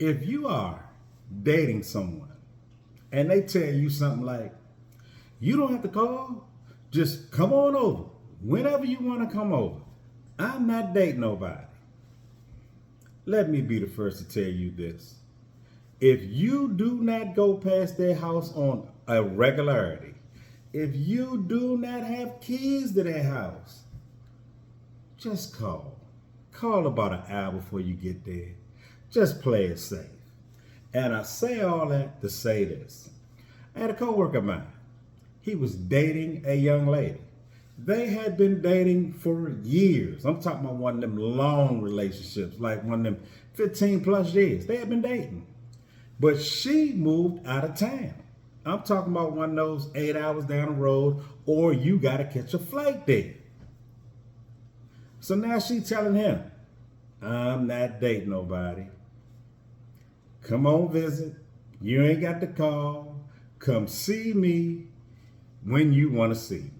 If you are dating someone and they tell you something like, you don't have to call, just come on over whenever you want to come over. I'm not dating nobody. Let me be the first to tell you this. If you do not go past their house on a regularity, if you do not have keys to their house, just call. Call about an hour before you get there. Just play it safe. And I say all that to say this. I had a coworker of mine. He was dating a young lady. They had been dating for years. I'm talking about one of them long relationships, like one of them 15 plus years. They had been dating. But she moved out of town. I'm talking about one of those 8 hours down the road, or you got to catch a flight there. So now she telling him, I'm not dating nobody. Come on visit. You ain't got to call. Come see me when you want to see me.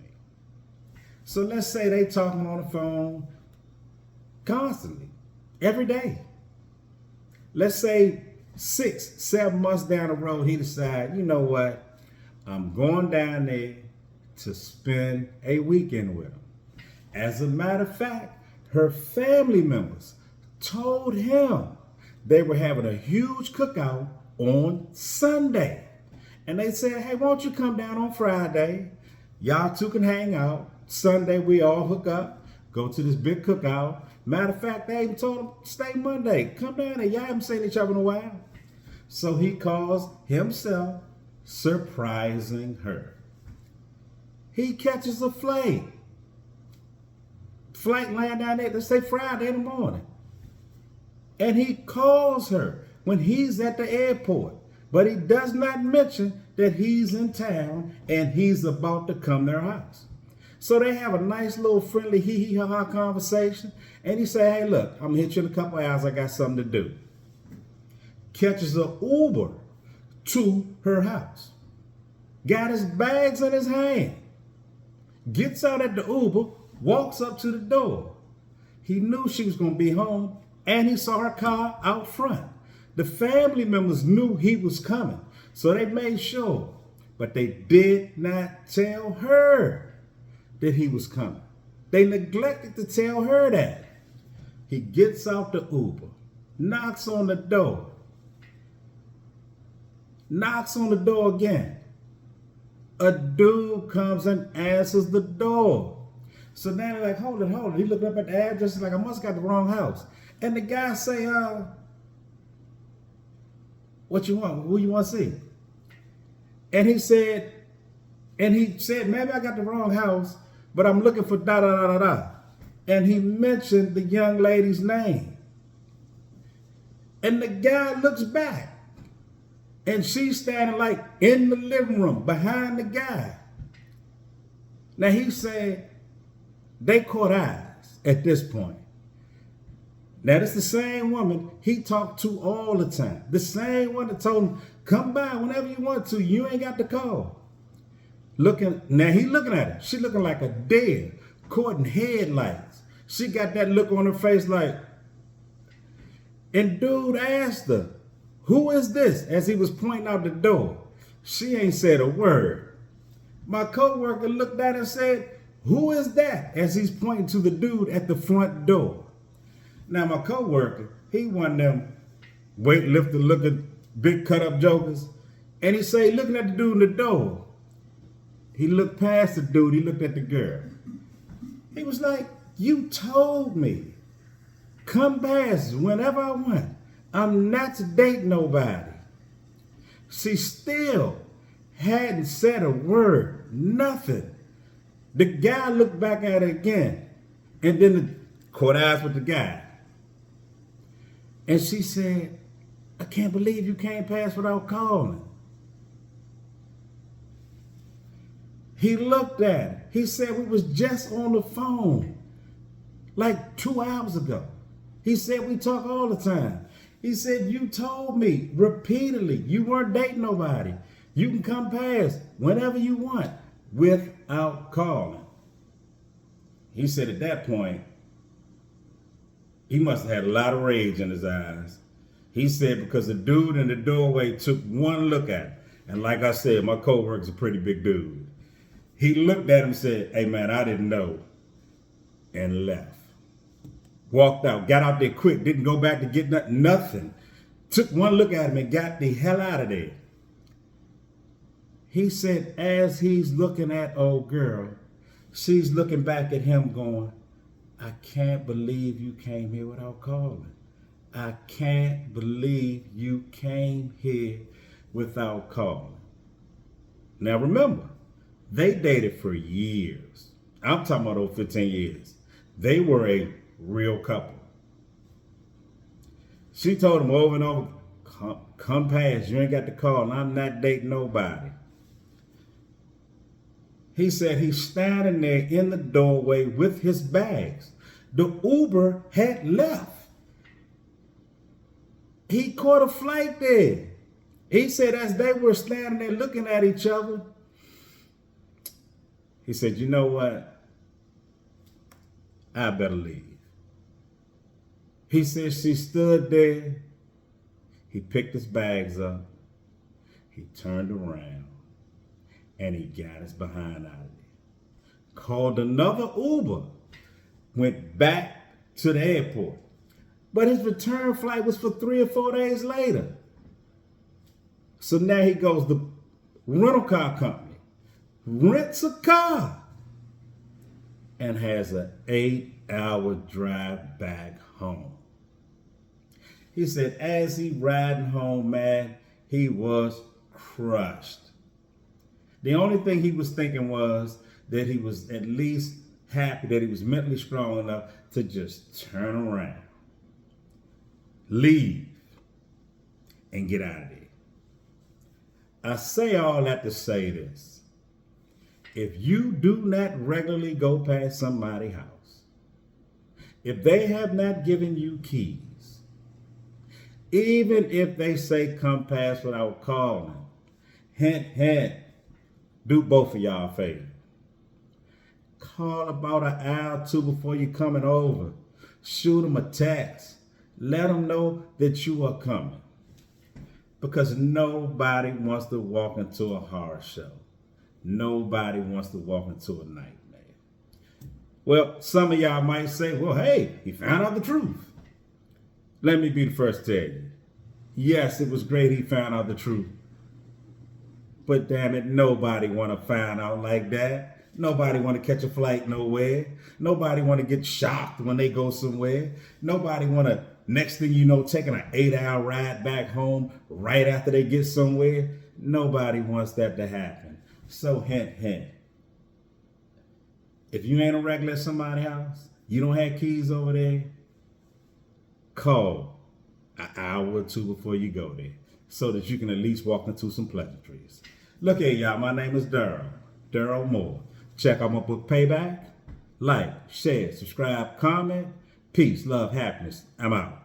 So let's say they talking on the phone constantly, every day. Let's say 6, 7 months down the road, he decide, you know what? I'm going down there to spend a weekend with him. As a matter of fact, her family members told him they were having a huge cookout on Sunday. And they said, hey, won't you come down on Friday? Y'all two can hang out. Sunday, we all hook up, go to this big cookout. Matter of fact, they even told him, stay Monday. Come down there. Y'all haven't seen each other in a while. So he calls himself surprising her. He catches a flight. Flight land down there, let's say Friday in the morning. And he calls her when he's at the airport. But he does not mention that he's in town and he's about to come to their house. So they have a nice little friendly hee-hee-ha-ha conversation. And he say, hey, look, I'm going to hit you in a couple hours. I got something to do. Catches an Uber to her house. Got his bags in his hand. Gets out at the Uber, walks up to the door. He knew she was going to be home, and he saw her car out front. The family members knew he was coming, so they made sure. But they did not tell her that he was coming. They neglected to tell her that. He gets out the Uber, knocks on the door. Knocks on the door again. A dude comes and answers the door. So now they're like, hold it. He looked up at the address, like, I must have got the wrong house. And the guy say, what you want? Who you want to see? And he said, maybe I got the wrong house, but I'm looking for da-da-da-da-da. And he mentioned the young lady's name. And the guy looks back. And she's standing like in the living room behind the guy. Now he said they caught eyes at this point. Now this is the same woman he talked to all the time. The same one that told him, come by whenever you want to. You ain't got to call. Now he looking at her. She looking like a deer caught in headlights. She got that look on her face like, and dude asked her, who is this? As he was pointing out the door. She ain't said a word. My coworker looked at her and said, who is that? As he's pointing to the dude at the front door. Now my coworker, he one of them weightlifter looking big cut up jokers. And he say, looking at the dude in the door. He looked past the dude, he looked at the girl. He was like, you told me. Come past whenever I want. I'm not to date nobody. She still hadn't said a word, nothing. The guy looked back at her again and then caught eyes with the guy. And she said, I can't believe you came past without calling. He looked at her. He said, we was just on the phone like 2 hours ago. He said, we talk all the time. He said, you told me repeatedly you weren't dating nobody. You can come past whenever you want without calling. He said at that point, he must have had a lot of rage in his eyes. He said because the dude in the doorway took one look at him. And like I said, my coworker's a pretty big dude. He looked at him and said, "Hey man, I didn't know," and left. Walked out, got out there quick, didn't go back to get nothing. Took one look at him and got the hell out of there. He said as he's looking at old girl, she's looking back at him going, "I can't believe you came here without calling. I can't believe you came here without calling." Now remember, they dated for years. I'm talking about over 15 years. They were a real couple. She told him over and over, come past, you ain't got to call, and I'm not dating nobody. He said he's standing there in the doorway with his bags. The Uber had left. He caught a flight there. He said as they were standing there looking at each other, he said, "You know what? I better leave." He said she stood there. He picked his bags up. He turned around and he got his behind out of there. Called another Uber. Went back to the airport. But his return flight was for 3 or 4 days later. So now he goes to rental car company, rents a car, and has an 8-hour drive back home. He said as he riding home, man, he was crushed. The only thing he was thinking was that he was at least happy that he was mentally strong enough to just turn around, leave, and get out of there. I say all that to say this. If you do not regularly go past somebody's house, if they have not given you keys, even if they say come past without calling, hint, hint, do both of y'all a favor. Call about an hour or two before you're coming over. Shoot them a text. Let them know that you are coming. Because nobody wants to walk into a horror show. Nobody wants to walk into a nightmare. Well, some of y'all might say, well, hey, he found out the truth. Let me be the first to tell you. Yes, it was great he found out the truth. But damn it, nobody want to find out like that. Nobody want to catch a flight nowhere. Nobody want to get shocked when they go somewhere. Nobody want to, next thing you know, taking an 8-hour ride back home right after they get somewhere. Nobody wants that to happen. So hint, hint. If you ain't a regular at somebody's house, you don't have keys over there, call an hour or two before you go there so that you can at least walk into some pleasantries. Look here, y'all. My name is Daryl Moore. Check out my book, Payback. Like, share, subscribe, comment. Peace, love, happiness. I'm out.